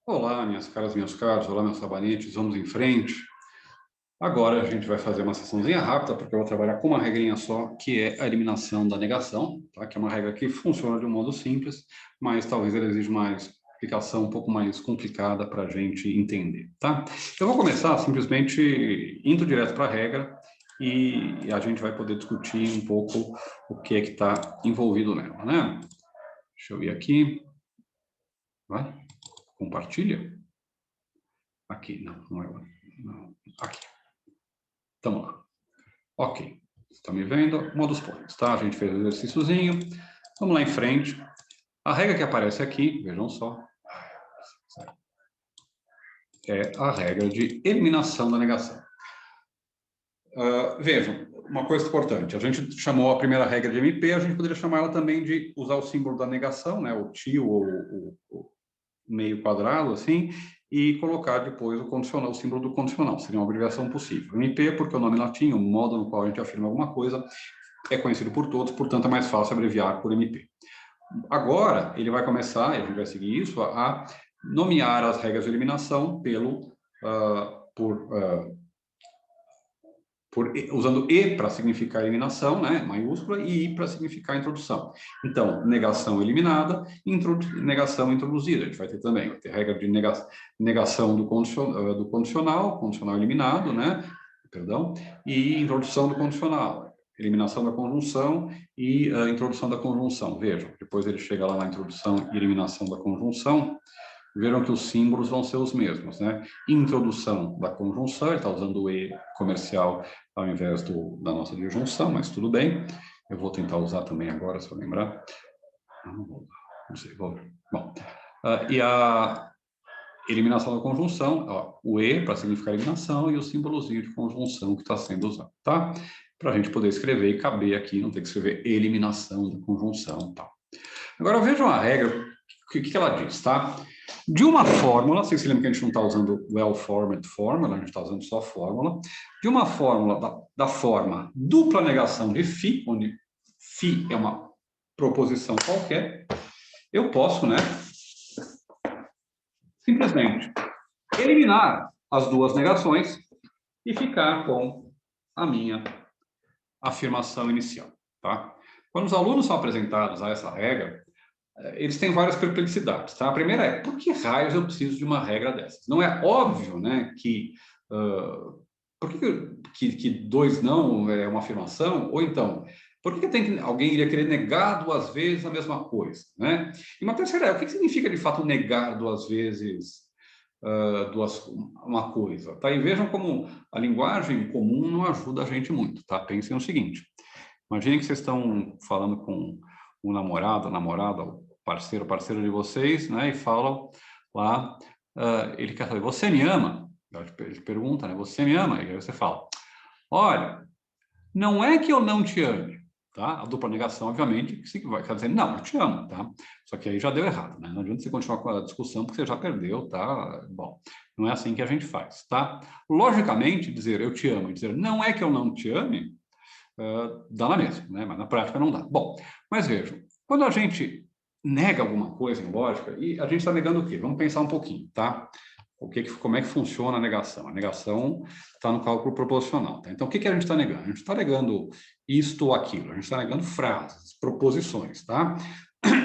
Olá, minhas caras, meus caros, olá, meus sabanetes, vamos em frente. Agora a gente vai fazer uma sessãozinha rápida, porque eu vou trabalhar com uma regrinha só, que é a eliminação da negação, tá? Que é uma regra que funciona de um modo simples, mas talvez ela exija uma explicação um pouco mais complicada para a gente entender, tá? Eu vou começar simplesmente indo direto para a regra e a gente vai poder discutir um pouco o que é que está envolvido nela, né? Deixa eu ir aqui. Vai? Compartilha? Aqui, não é lá. Não. Aqui. Estamos lá. Ok. Estão me vendo? Modus ponens, tá? A gente fez o exercíciozinho. Vamos lá em frente. A regra que aparece aqui, vejam só, é a regra de eliminação da negação. Vejam, uma coisa importante. A gente chamou a primeira regra de MP, a gente poderia chamar ela também de usar o símbolo da negação, né? O tio ou o meio quadrado, assim, e colocar depois o condicional, o símbolo do condicional. Seria uma abreviação possível. MP, porque o nome latim, o modo no qual a gente afirma alguma coisa, é conhecido por todos, portanto é mais fácil abreviar por MP. Agora, ele vai começar, e a gente vai seguir isso, a nomear as regras de eliminação usando E para significar eliminação, né, maiúscula, e I para significar introdução. Então, negação eliminada, negação introduzida. A gente vai ter também, vai ter regra de negação do condicional eliminado, né, perdão, e introdução do condicional, eliminação da conjunção e introdução da conjunção. Vejam, depois ele chega lá na introdução e eliminação da conjunção, viram que os símbolos vão ser os mesmos, né? Introdução da conjunção, ele está usando o E comercial ao invés da nossa disjunção, mas tudo bem. Eu vou tentar usar também agora, se eu lembrar. Não sei, vou ver. Bom, e a eliminação da conjunção, ó, o E para significar eliminação e o símbolozinho de conjunção que está sendo usado, tá? Para a gente poder escrever e caber aqui, não ter que escrever eliminação da conjunção e tal. Agora vejam a regra, o que ela diz, tá? De uma fórmula, vocês se lembram que a gente não está usando well-formed formula, a gente está usando só fórmula, de uma fórmula da forma dupla negação de φ, onde φ é uma proposição qualquer, eu posso, né, simplesmente eliminar as duas negações e ficar com a minha afirmação inicial, tá? Quando os alunos são apresentados a essa regra, eles têm várias perplexidades, tá? A primeira é, por que raios eu preciso de uma regra dessas? Não é óbvio, né, que... por que 2 não é uma afirmação? Ou então, por que alguém iria querer negar 2 vezes a mesma coisa, né? E uma terceira é, o que significa, de fato, negar 2 vezes uma coisa, tá? E vejam como a linguagem comum não ajuda a gente muito, tá? Pensem no seguinte, imaginem que vocês estão falando com o namorado, a namorada, o parceiro de vocês, né? E falam lá, ele quer saber, você me ama? Ele pergunta, né? Você me ama? E aí você fala, olha, não é que eu não te ame, tá? A dupla negação, obviamente, quer dizer, não, eu te amo, tá? Só que aí já deu errado, né? Não adianta você continuar com a discussão, porque você já perdeu, tá? Bom, não é assim que a gente faz, tá? Logicamente, dizer eu te amo e dizer não é que eu não te ame, dá na mesma, né? Mas na prática não dá. Bom, mas vejam, quando a gente nega alguma coisa em lógica, e a gente está negando o quê? Vamos pensar um pouquinho, tá? Como é que funciona a negação? A negação está no cálculo proposicional, tá? Então, o que a gente está negando? A gente está negando isto ou aquilo, a gente está negando frases, proposições, tá?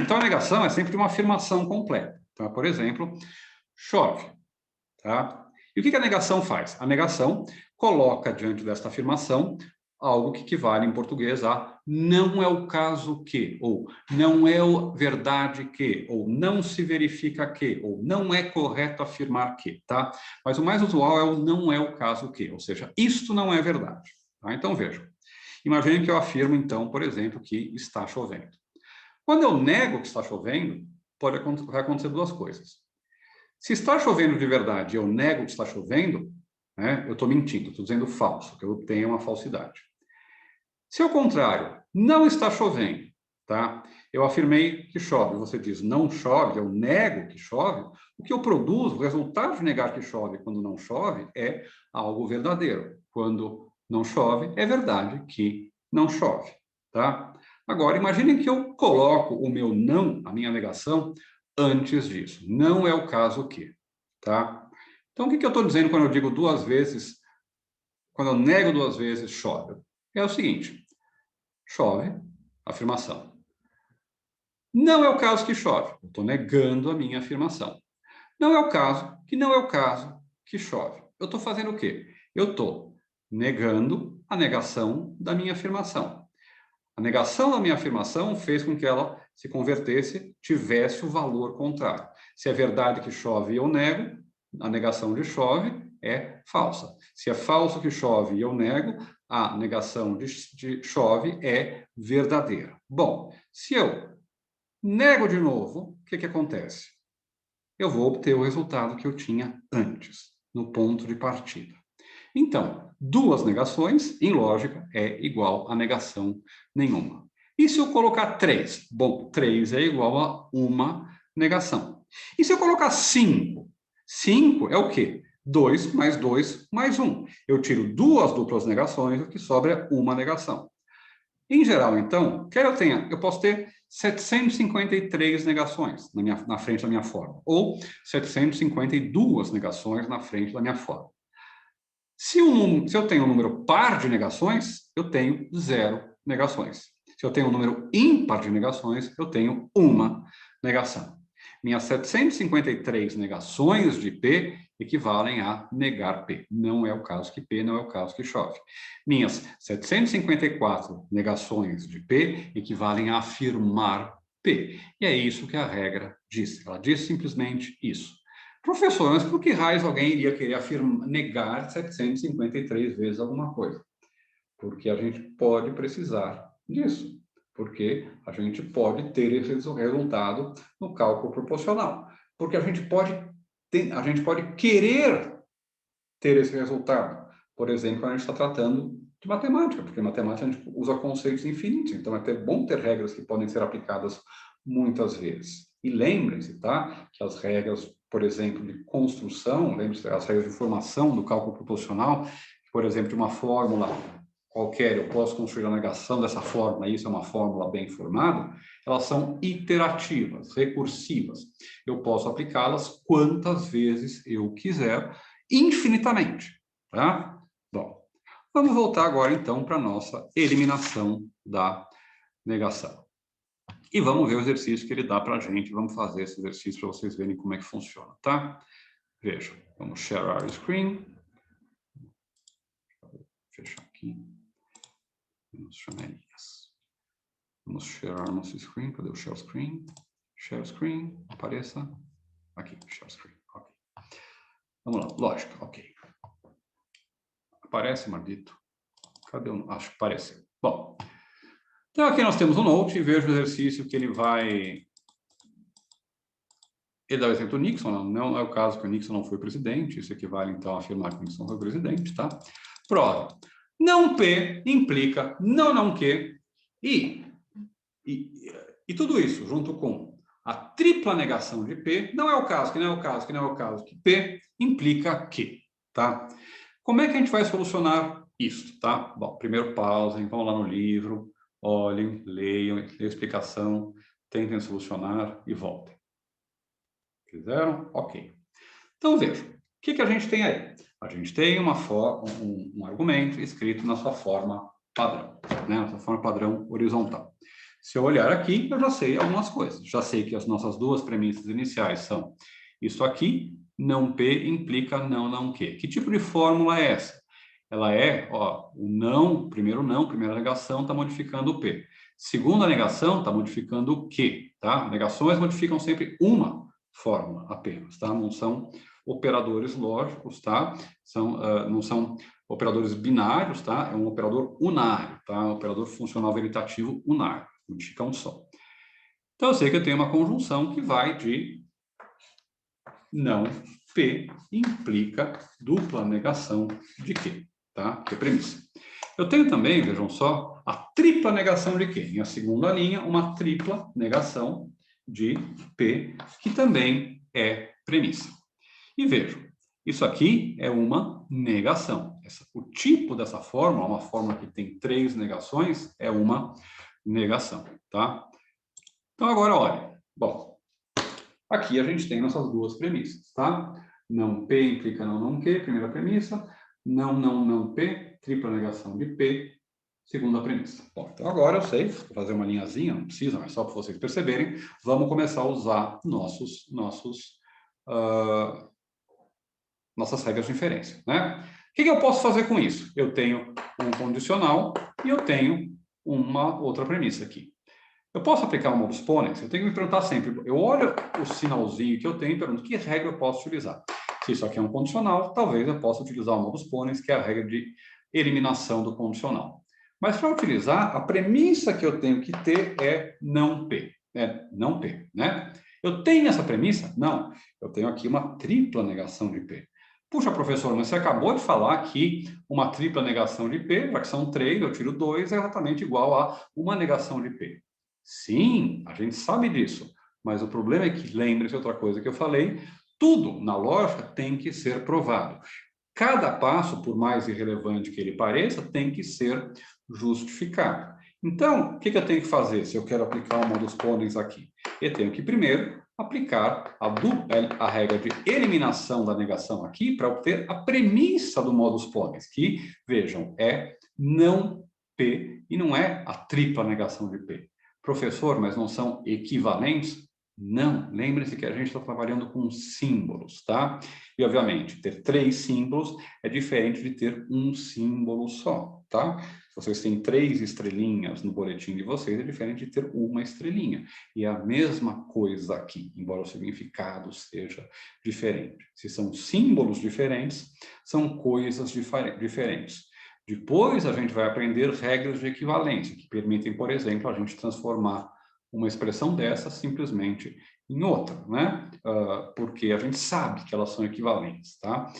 Então, a negação é sempre uma afirmação completa. Então, por exemplo, chove, tá? E o que a negação faz? A negação coloca diante desta afirmação algo que equivale em português a não é o caso que, ou não é verdade que, ou não se verifica que, ou não é correto afirmar que, tá? Mas o mais usual é o não é o caso que, ou seja, isto não é verdade. Tá? Então, vejam. Imagine que eu afirmo, então, por exemplo, que está chovendo. Quando eu nego que está chovendo, vai acontecer 2 coisas. Se está chovendo de verdade e eu nego que está chovendo, né, eu estou mentindo, estou dizendo falso, que eu tenho uma falsidade. Se ao contrário, não está chovendo, tá? Eu afirmei que chove, você diz não chove, eu nego que chove, o que eu produzo, o resultado de negar que chove quando não chove é algo verdadeiro. Quando não chove, é verdade que não chove, tá? Agora, imaginem que eu coloco o meu não, a minha negação, antes disso. Não é o caso que. tá? Então, o que eu estou dizendo quando eu digo duas vezes, quando eu nego duas vezes chove? É o seguinte, chove, afirmação. Não é o caso que chove, eu estou negando a minha afirmação. Não é o caso que chove. Eu estou fazendo o quê? Eu estou negando a negação da minha afirmação. A negação da minha afirmação fez com que ela se convertesse, tivesse o valor contrário. Se é verdade que chove e eu nego, a negação de chove é falsa. Se é falso que chove e eu nego, a negação de chove é verdadeira. Bom, se eu nego de novo, o que acontece? Eu vou obter o resultado que eu tinha antes, no ponto de partida. Então, duas negações, em lógica, é igual a negação nenhuma. E se eu colocar 3? Bom, 3 é igual a uma negação. E se eu colocar 5? 5 é o quê? 2 mais 2 mais 1. Eu tiro duas duplas negações, o que sobra é uma negação. Em geral, então, eu posso ter 753 negações na frente da minha forma, ou 752 negações na frente da minha forma. Se eu tenho um número par de negações, eu tenho 0 negações. Se eu tenho um número ímpar de negações, eu tenho uma negação. Minhas 753 negações de P equivalem a negar P. Não é o caso que P, não é o caso que chove. Minhas 754 negações de P equivalem a afirmar P. E é isso que a regra diz. Ela diz simplesmente isso. Professor, mas por que raios alguém iria querer negar 753 vezes alguma coisa? Porque a gente pode precisar disso. Porque a gente pode ter esse resultado no cálculo proporcional. Porque a gente pode querer ter esse resultado. Por exemplo, quando a gente está tratando de matemática, porque em matemática a gente usa conceitos infinitos. Então, é até bom ter regras que podem ser aplicadas muitas vezes. E lembrem-se, tá? Que as regras, por exemplo, de construção, lembre-se, as regras de formação do cálculo proporcional, por exemplo, de uma fórmula qualquer, eu posso construir a negação dessa fórmula, isso é uma fórmula bem formada, elas são iterativas, recursivas. Eu posso aplicá-las quantas vezes eu quiser, infinitamente, tá? Bom, vamos voltar agora, então, para a nossa eliminação da negação. E vamos ver o exercício que ele dá para a gente. Vamos fazer esse exercício para vocês verem como é que funciona, tá? Vejam, vamos share our screen. Vou fechar aqui. Vamos janelinhas. Vamos share nosso screen. Cadê o share screen? Share screen, apareça. Aqui, share screen. Ok. Vamos lá, lógica, ok. Aparece, maldito? Cadê o... Acho que apareceu. Bom, então aqui nós temos o Note e vejo o exercício que ele vai... Ele dá o exemplo do Nixon, não é o caso que o Nixon não foi presidente, isso equivale então a afirmar que o Nixon foi presidente, tá? Prova. Não P implica não que, e tudo isso junto com a tripla negação de P, não é o caso, que não é o caso, que não é o caso, que P implica que, tá? Como é que a gente vai solucionar isso, tá? Bom, primeiro pausem, vão lá no livro, olhem, leiam, leiam a explicação, tentem solucionar e voltem. Fizeram? Ok. Então, vejam, o que a gente tem aí? A gente tem um argumento escrito na sua forma padrão, né? Na sua forma padrão horizontal. Se eu olhar aqui, eu já sei algumas coisas. Já sei que as nossas duas premissas iniciais são isso aqui, não P implica não que. Que tipo de fórmula é essa? Ela é, ó, primeira negação está modificando o P. Segunda negação está modificando o que, tá? Negações modificam sempre uma fórmula apenas, tá? Não são operadores lógicos, tá? Não são operadores binários, tá? É um operador unário, tá? Um operador funcional veritativo unário, modifica um só. Então, eu sei que eu tenho uma conjunção que vai de não P implica dupla negação de Q, tá? Que é premissa. Eu tenho também, vejam só, a tripla negação de Q. Em a segunda linha, uma tripla negação de P, que também é premissa. E vejam, isso aqui é uma negação. O tipo dessa fórmula, uma fórmula que tem 3 negações, é uma negação, tá? Então, agora, olha. Bom, aqui a gente tem nossas duas premissas, tá? Não P implica não Q, primeira premissa. Não P, tripla negação de P, segunda premissa. Bom, então agora eu sei, vou fazer uma linhazinha, não precisa, mas só para vocês perceberem, vamos começar a usar nossas regras de inferência, né? O que eu posso fazer com isso? Eu tenho um condicional e eu tenho uma outra premissa aqui. Eu posso aplicar o modus ponens? Eu tenho que me perguntar sempre, eu olho o sinalzinho que eu tenho e pergunto que regra eu posso utilizar. Se isso aqui é um condicional, talvez eu possa utilizar o modus ponens, que é a regra de eliminação do condicional. Mas para utilizar, a premissa que eu tenho que ter é não P. Não P, né? Eu tenho essa premissa? Não. Eu tenho aqui uma tripla negação de P. Puxa, professor, mas você acabou de falar que uma tripla negação de P, já que são 3, eu tiro 2, é exatamente igual a uma negação de P. Sim, a gente sabe disso, mas o problema é que, lembre-se outra coisa que eu falei, tudo na lógica tem que ser provado. Cada passo, por mais irrelevante que ele pareça, tem que ser justificado. Então, o que eu tenho que fazer se eu quero aplicar o modus ponens aqui? Eu tenho que primeiro aplicar a regra de eliminação da negação aqui para obter a premissa do modus ponens, que, vejam, é não P e não é a tripla negação de P. Professor, mas não são equivalentes? Não, lembre-se que a gente está trabalhando com símbolos, tá? E, obviamente, ter 3 símbolos é diferente de ter um símbolo só, tá? Se vocês têm 3 estrelinhas no boletim de vocês, é diferente de ter uma estrelinha. E é a mesma coisa aqui, embora o significado seja diferente. Se são símbolos diferentes, são coisas diferentes. Depois, a gente vai aprender regras de equivalência, que permitem, por exemplo, a gente transformar uma expressão dessa simplesmente em outra, né? Porque a gente sabe que elas são equivalentes, tá?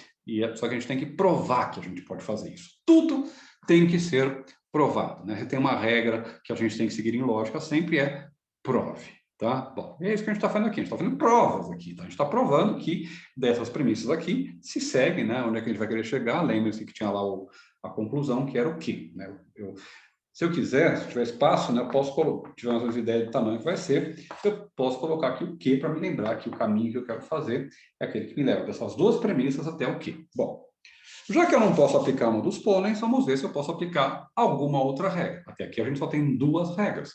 Só que a gente tem que provar que a gente pode fazer isso. Tudo tem que ser provado, né? Tem uma regra que a gente tem que seguir em lógica, sempre é prove, tá? Bom, é isso que a gente está fazendo aqui, a gente está fazendo provas aqui, tá? A gente está provando que dessas premissas aqui se segue, né? Onde é que a gente vai querer chegar? Lembre-se que tinha lá a conclusão, que era o quê, né? Se eu quiser, se tiver espaço, né, eu posso tiver umas ideias de tamanho que vai ser, eu posso colocar aqui o que para me lembrar que o caminho que eu quero fazer é aquele que me leva dessas duas premissas até o que. Bom, já que eu não posso aplicar uma dos pôneis, vamos ver se eu posso aplicar alguma outra regra. Até aqui a gente só tem 2 regras.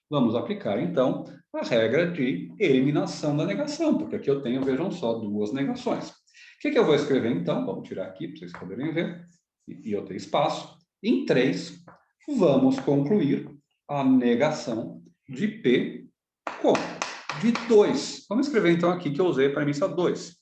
Vamos aplicar, então, a regra de eliminação da negação, porque aqui eu tenho, vejam só, 2 negações. O que eu vou escrever, então? Vamos tirar aqui para vocês poderem ver, e eu tenho espaço. Em 3, vamos concluir a negação de P como? De 2. Vamos escrever, então, aqui que eu usei a premissa 2.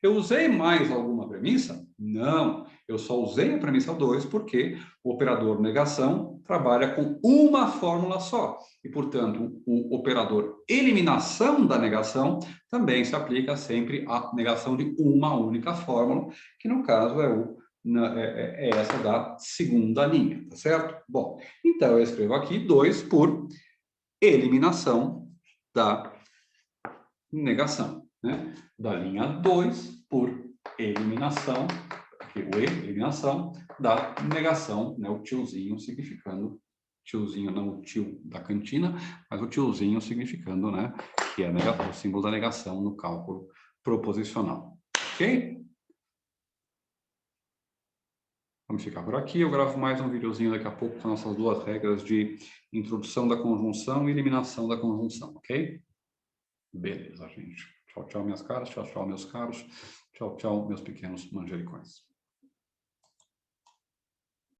Eu usei mais alguma premissa? Não, eu só usei a premissa 2 porque o operador negação trabalha com uma fórmula só. E, portanto, o operador eliminação da negação também se aplica sempre à negação de uma única fórmula, que no caso é essa da segunda linha, tá certo? Bom, então eu escrevo aqui 2 por eliminação da negação, né? Da linha 2 por eliminação, aqui o eliminação da negação, né? O tiozinho significando, tiozinho não o tio da cantina, mas o tiozinho significando, né? Que é o símbolo da negação no cálculo proposicional, ok? Vamos ficar por aqui, eu gravo mais um videozinho daqui a pouco com nossas 2 regras de introdução da conjunção e eliminação da conjunção, ok? Beleza, gente. Tchau, tchau, minhas caras. Tchau, tchau, meus caros. Tchau, tchau, meus pequenos manjericões.